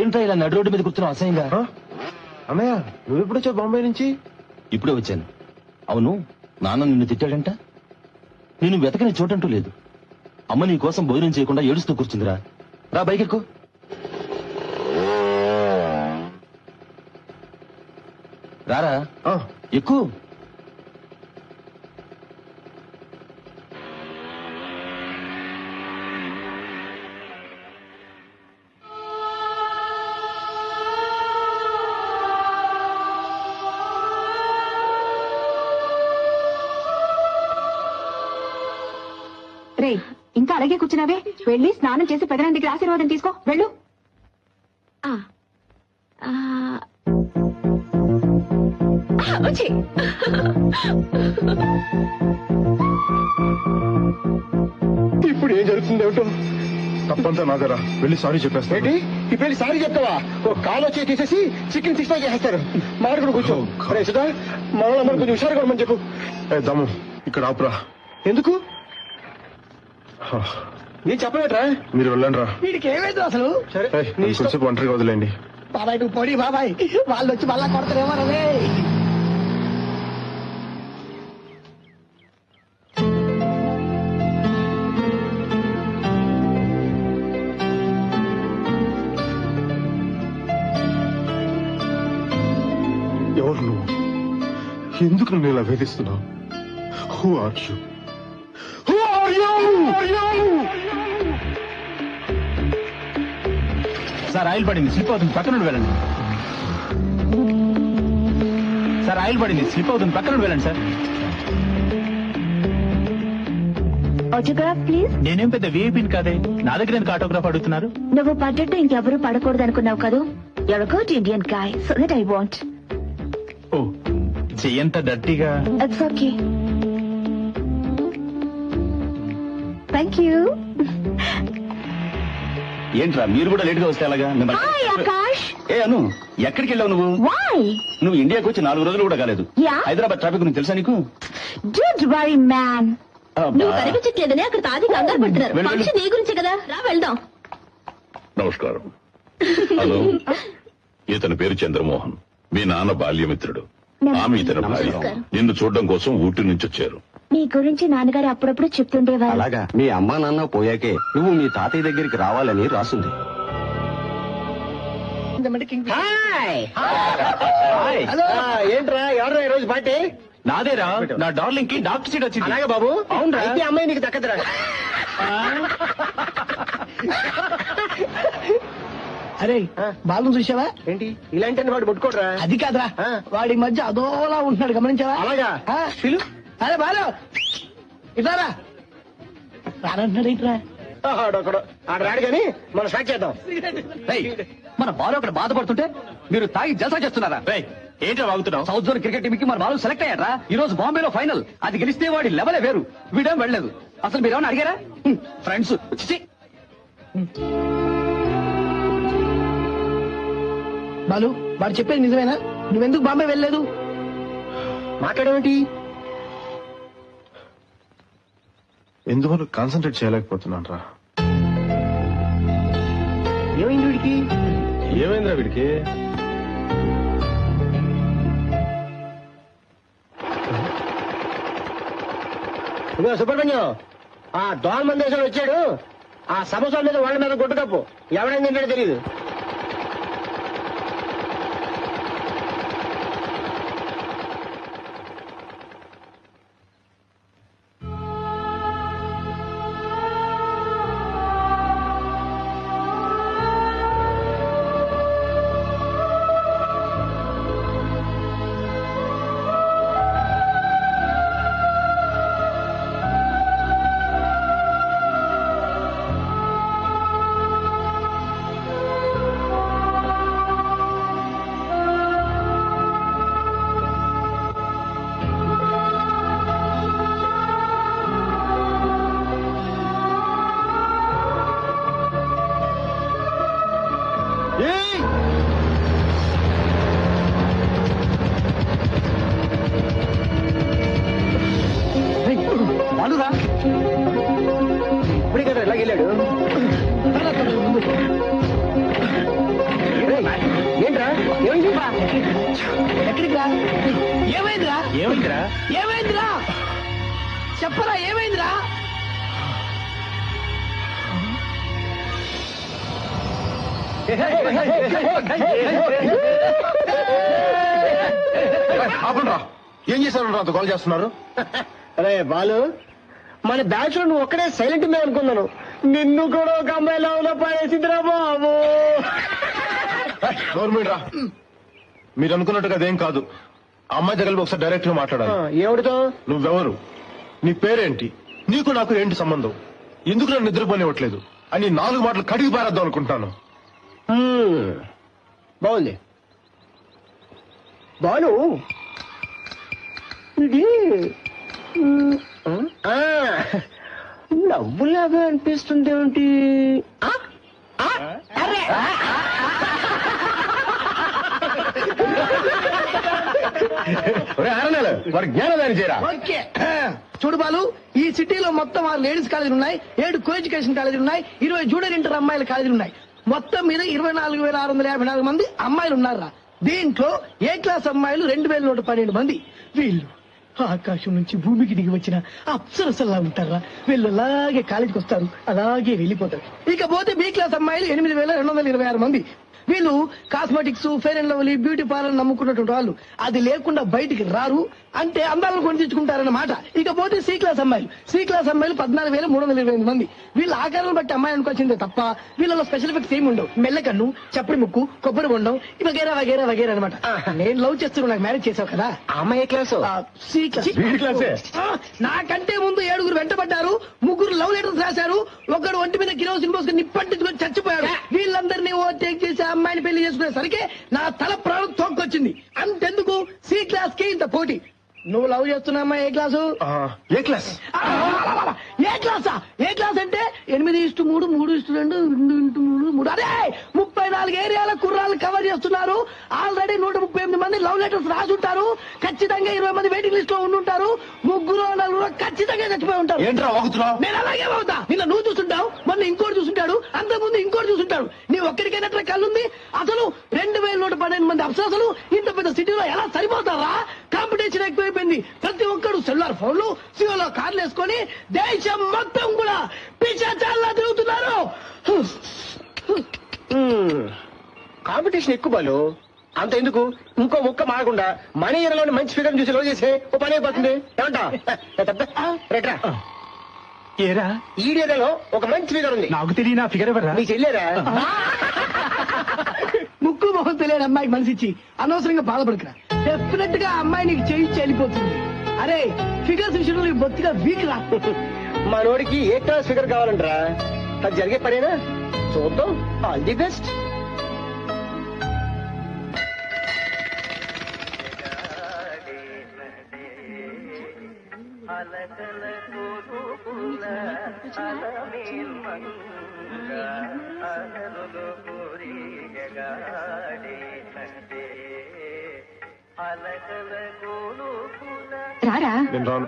ఏంటో ఇలా నడు రోడ్డు మీద కూర్చున్నావు అసహ్యంగా? అన్నయ్య నువ్వు ఎప్పుడు వచ్చావు బాంబే నుంచి? ఇప్పుడే వచ్చాను. అవును, నాన్న నిన్ను తిట్టాడంట? నేను వెతకని చోటంటూ లేదు. అమ్మ నీ కోసం భోజనం చేయకుండా ఏడుస్తూ కూర్చుందిరా. రా బైక్ ఎక్కు. రారా ఎక్కు. రే, ఇంకా అలాగే కూర్చున్నావే, వెళ్ళి స్నానం చేసి పెదనాన్న దగ్గర ఆశీర్వాదం తీసుకో, వెళ్ళు. ఇప్పుడు ఏం జరుగుతుంది ఏమిటో? తప్పంతా నాగరా, వెళ్ళి సారీ చెప్పేస్తా. ఏంటి ఇప్పుడు వెళ్ళి సారీ చెప్తావా? ఓ కాలు వచ్చి తీసేసి చికెన్ 65 చేస్తారు. మాట్లాడు కూర్చో. మనల్ని కొంచెం హుషారుగా ఉండమని చెప్పు. దమ్ము ఇక్కడ ఆపురా. ఎందుకు? నేను చెప్పలేట్రా. మీరు వెళ్ళండి రా. వీడికి ఏమైంది అసలు? కొంచెం ఒంటరిగా వదిలేండి. బాబాయ్ నువ్వు పొడి బాబాయ్, వాళ్ళు వచ్చి మళ్ళా కొడతారేమో. రే ఎవరు నువ్వు? ఎందుకు నన్ను ఇలా వేధిస్తున్నావు? Who are you? Sir oil పడింది, స్లిప్ అవుతుంది, పక్క నుండి వెళ్ళండి. సార్ ఆయిల్ పడింది, స్లిప్ అవుతుంది, పక్క నుండి వెళ్ళండి. Sir autograph please. నేనేం పెద్ద వీఐపీని కాదే, నా దగ్గర ఎందుకు ఆటోగ్రాఫ్ అడుగుతున్నారు? నువ్వు పడ్డట్టు ఇంకెవరూ పడకూడదు అనుకున్నావు కదా. You're a good Indian guy, so that I want. Oh చెయ్యంత డర్టీగా. It's okay. Thank you. ఏంట్రా మీరు కూడా లేట్ గా వస్తే అలాగా? Hi Akash. ఏ అను, ఎక్కడికి వెళ్ళావు నువ్వు? Why? నువ్వు ఇండియాకి వచ్చి 4 రోజులు కూడా కాలేదు. Yeah. హైదరాబాద్ ట్రాఫిక్ గురించి తెలుసా నీకు? Don't worry man. నువ్వు కనిపించట్లేదని అక్కడ తాగి కంగారు పడుతున్నారు. ఫంక్షన్ నీ గురించే కదా, రా వెళ్దాం. నమస్కారం. హలో, ఇతని పేరు చంద్రమోహన్, మీ నాన్న బాల్యమిత్రుడు. ఆమె ఇతని భార్య. నిన్ను చూడడం కోసం ఊటీ నుంచి వచ్చారు. నీ గురించి నాన్నగారు అప్పుడప్పుడు చెప్తుండేవారు. అలాగా, మీ అమ్మా నాన్న పోయాకే నువ్వు మీ తాతయ్య దగ్గరికి రావాలని రాసుంది. ఏంట్రా ఎవరు ఈ రోజు పార్టీ? నాదేరా, నా డార్లింగ్ కి డాక్టర్ సీట్ వచ్చింది. అలాగే బాబు. అవునరా? అయితే అమ్మాయి నీకు దక్కదురా. అరే బాలు చూసావా? ఏంటి ఇలాంటి వాడు ముట్టుకోడరా? అది కాదురా, వాడి మధ్య అదోలా ఉంటున్నాడు, గమనించావా? అలాగా పిలు. అరే బాలు ఇట్లారా, రానంటున్నాడు. ఇట్రా ఆడొకడు ఆడ రాడు గాని మనం స్టార్ట్ చేద్దాం. మన బాలు అక్కడ బాధపడుతుంటే మీరు తాగి జల్సా చేస్తున్నారా? ఏంటో వాగుతున్నావు? సౌత్ జోన్ క్రికెట్ టీమ్ కి మన బాలు సెలెక్ట్ అయ్యారా? ఈ రోజు బాంబేలో ఫైనల్. అది గెలిస్తే వాడి లెవెలే వేరు. వీడేం వెళ్ళలేదు. అసలు మీరేమన్నా అడిగారా? ఫ్రెండ్స్. బాలు, వాడు చెప్పేది నిజమేనా? నువ్వెందుకు బాంబే వెళ్ళలేదు? మాట్లాడేమిటి? ఎందువల్ల కాన్సన్ట్రేట్ చేయలేకపోతున్నాను రా. ఏమైంది వీడికి? ఏమైందిరా వీడికి? సుబ్రహ్మణ్యం, ఆ దోన్ మందేశ్వరం వచ్చాడు. ఆ సమోసా మీద వాళ్ళ మీద గుడ్డ కప్పు. ఎవడైంది ఏంటో తెలియదు. ఎక్కడికి రా? ఏమైందిరా? ఏమైందిరా? ఏమైందిరా? చెప్పరా ఏమైందిరా? ఆపండ్రా, ఏం చేశారు నాతో కాల్ చేస్తున్నారు? అరే బాలు, మన బ్యాచ్ లో నువ్వు ఒక్కడే సైలెంట్ మే అనుకున్నాను. నిన్ను కూడా ఒక అమ్మాయి లవ్ పడేసిందిరా బాబు. గవర్నమెంట్ రా, మీరు అనుకున్నట్టుగా అదేం కాదు. ఆ అమ్మాయి దగ్గర ఒకసారి డైరెక్ట్ గా మాట్లాడాలి. ఏమిటితో? నువ్వెవరు, నీ పేరేంటి, నీకు నాకు ఏంటి సంబంధం, ఎందుకు నన్ను నిద్రపోనివ్వట్లేదు అని 4 మాటలు కడిగి పారేద్దాం అనుకుంటాను. బాగుంది బాలు. ఇది నవ్వులాగా అనిపిస్తుంది ఏమిటి? వారి జ్ఞానదాన్ని చేయరా. ఓకే చూడు బాలు, ఈ సిటీలో మొత్తం 6 లేడీస్ కాలేజీలు ఉన్నాయి, 7 కో ఎడ్యుకేషన్ కాలేజీలు ఉన్నాయి, 20 జూనియర్ ఇంటర్ అమ్మాయిల కాలేజీలు ఉన్నాయి. మొత్తం మీద 24,654 మంది అమ్మాయిలు ఉన్నారా. దీంట్లో ఏ క్లాస్ అమ్మాయిలు 2,112 మంది. వీళ్ళు ఆకాశం నుంచి భూమికి దిగి వచ్చిన అప్సరసల్లా ఉంటారా. వీళ్ళు అలాగే కాలేజీకి వస్తారు, అలాగే వెళ్ళిపోతారు. ఇకపోతే బి క్లాస్ అమ్మాయిలు 8,226 మంది. వీళ్ళు cosmetics, fair and lovely, beauty parlour నమ్ముకున్నటువంటి వాళ్ళు. అది లేకుండా బయటికి రారు, అంటే అందాలను కొని తెచ్చుకుంటారన్నమాట. ఇకపోతే సి క్లాస్ అమ్మాయిలు 14,328 మంది. వీళ్ళ ఆకారాలను బట్టి అమ్మాయి అనుకోవాల్సిందే తప్ప వీళ్ళలో స్పెషల్ ఎఫెక్ట్స్ ఏమి ఉండవు. మెల్లకన్ను, చప్పడి ముక్కు, కొబ్బరి బొండం, వగేరా వగేరా వగేరా అనమాట. నేను లవ్ చేస్తున్నాను, నాకు మ్యారేజ్ చేసావు కదా. అమ్మాయి క్లాసు సి క్లాస్. నాకంటే ముందు 7 వెంటబడ్డారు, 3 లవ్ లెటర్స్ రాశారు, ఒకడు ఒంటి మీద కిరోసిన్ పోసుకుని నిప్పంటించుకొని చచ్చిపోయాడు. వీళ్ళందరినీ ఓవర్టేక్ చేసి అమ్మాయిని పెళ్లి చేసుకునేసరికి నా తల ప్రాణం తోక్కొచ్చింది. అంతెందుకు సి క్లాస్ కి ఇంత పోటీ. నువ్వు లవ్ చేస్తున్నా అమ్మా ఏ క్లాసు? ఏ క్లాస్? ఏ క్లాసా? ఏ క్లాస్ అంటే 8:3, 3:2, 2:3. అదే 34 ఏరియాల కుర్రాళ్ళు కవర్ చేస్తున్నారు. ఆల్రెడీ 138 మంది లవ్ లెటర్స్ రాసుంటారు. ఖచ్చితంగా 20 మంది వెయిటింగ్ లిస్ట్ లో ఉండుంటారు. 3-4 ఖచ్చితంగా చచ్చిపోయి ఉంటారు. ఏంట్రా వాగుతున్నావు? నేను అలాగే అవుతా. నిన్న నువ్వు చూస్తుంటావు, మొన్న ఇంకోటి చూస్తుంటాడు, అంతకుముందు ఇంకోటి చూస్తుంటాడు. నీ ఒక్కడికైనా కళ్ళుంది. అసలు 2,112 మంది అప్సరసలు ఇంత పెద్ద సిటీలో ఎలా సరిపోతారా? కాంపిటీషన్ ఎక్కువైపోయింది. ప్రతి ఒక్కడు సెల్లార్ ఫోన్లు, సియోలో కార్లు వేసుకొని దేశం మొత్తం కూడా పిచ్చాచాల్లా తిరుగుతున్నారు. కాంపిటీషన్ ఎక్కువ బాలు. అంత ఎందుకు, ఇంకో ముక్క మారకుండా మన ఏరియాలోని మంచి ఫిగర్ చూసి లవ్ చేసే ఓ పని అయిపోతుంది. ఏమంటా? రేట్రా, ఏరా, ఈ ఏరియాలో ఒక మంచి ఫిగర్ ఉంది. నాకు తెలియని ఫిగర్ ఎవరా? నీ చెల్లేరా? ముక్కు మొహం తెలియని అమ్మాయికి మనసిచ్చి అనవసరంగా బాధపడకరా. డెఫినెట్ గా అమ్మాయి నీకు చేయించి వెళ్ళిపోతుంది. అరే ఫిగర్స్ విషయంలో నీకు బొత్తిగా వీక్ రా. మనోడికి ఏ క్లాస్ ఫిగర్ కావాలంటరా? అది జరిగే పనేనా? చూద్దాం. All the best. రారా, నేను రాను.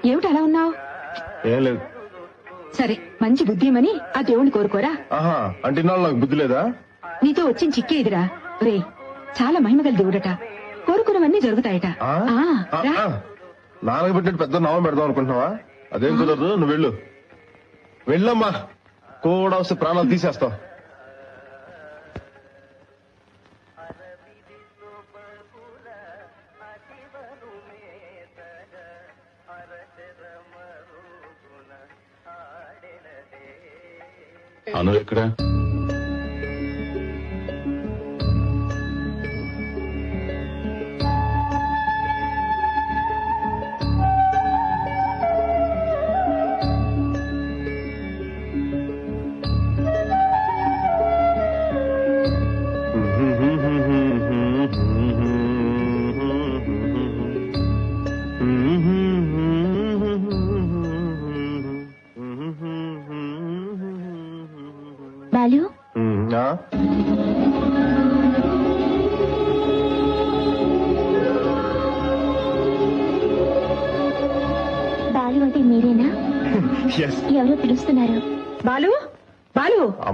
ఏమిటి అలా ఉన్నావు? ఏం లేదు. సరే, మంచి బుద్ధి ఏమని ఆ దేవుణ్ణి కోరుకోరా. ఆహా, అంటే ఇన్నాళ్ళు నాకు బుద్ధి లేదా? నీతో వచ్చిన చిక్కే ఇదిరా. రే, చాలా మహిమగల దేవుడట, కోరుకున్నవన్నీ జరుగుతాయట. ఆ? రా. నాన్నకు పెట్టినట్టు పెద్ద నామం పెడదాం అనుకుంటున్నావా? అదేం కుదరదు, నువ్వు వెళ్ళు. వెళ్ళమ్మా, కూడా వస్తే ప్రాణాలు తీసేస్తావు. అను ఎక్కడ? బాలు, ఆ? బాలు అంటే మీరేనా? Yes. ఎవరో పిలుస్తున్నారు. బాలు, బాలు.